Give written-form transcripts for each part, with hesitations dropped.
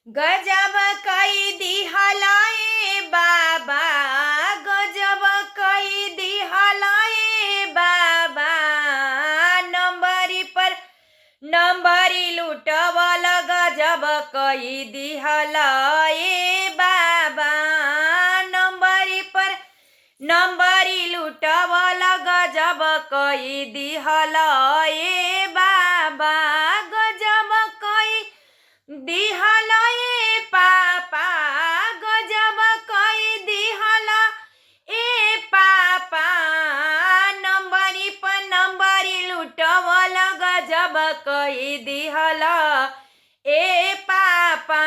गजब कई दिहलाए बाबा, गजब कई दिहलाए बाबा। नंबरी पर नंबरी लुटवल गजब कई दिहलाए बाबा। नंबरी पर नंबरी लुटवल गजब कई दिहलाए बाबा। गजब कई दिहलाए पापा, गजब कई दिहला ए पापा। नंबरी पर नंबरी लुटवल गजब कई दिहला ए पापा।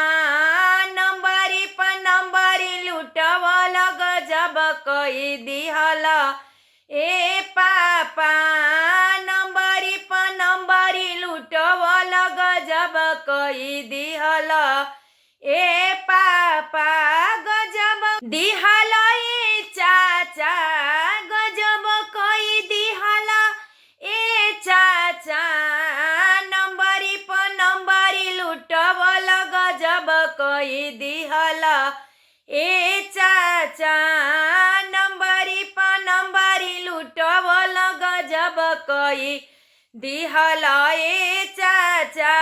नंबरी पर नंबरी लुटवल गजब कई दिहला ए पापा। नंबरी पर नंबरी लुटवल गजब कई दिहला ए पापा। गजब दिहला ए चाचा, गजब कई दिहला ए चाचा। नंबरी पर नंबरी लुटवल गजब कई दिहला ए चाचा। नंबरी पर नंबरी लुटवल गजब कई दिहला ए चाचा।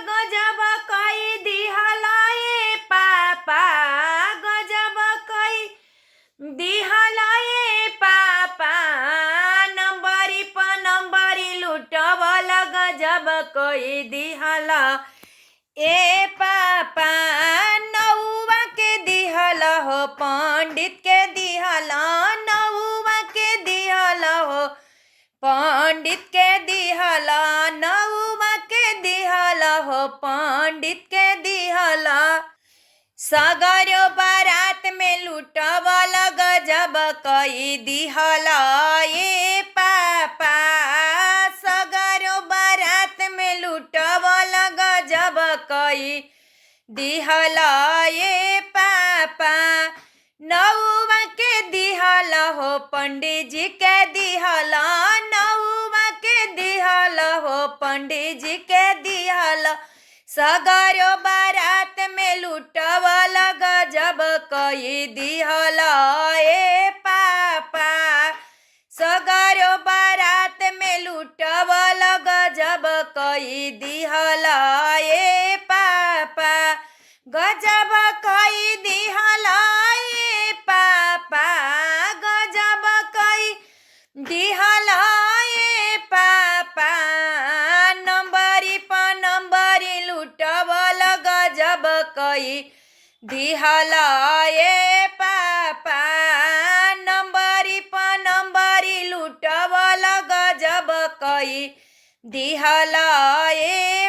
गजब कई दिहला ए पापा, गजब कई दिहला ए पापा। नंबरी पर नंबरी लुटवल गजब कई दिहला ए पापा। नौवा के दिहला हो पंडित के दिहला, नौवा के दिहला हो पंडित के दिहला, नौवा के दिहला हो पंडित के दिहला। सगरो बारात में लुटवल गजब कई दिहला ए पापा। सगरो बारात में लुटवल गजब कई दिहला ए पापा। नौवा के दिहला हो पंडित जी के दिहला, नौवा के दिहला हो पंडित जी के दिहला। सगरो बारात में लुटवल गजब कई दिहला ए पापा। सगरो बारात में लुटवल गजब कई दिहला ए पापा। गजब कई दिहला ए पापा, गजब कई दिहला ए पापा। नंबरी पर नंबरी लुटवल गजब कई दिहला ए पापा। नंबरी पर नंबरी लुटवल गजब कई दिहला ए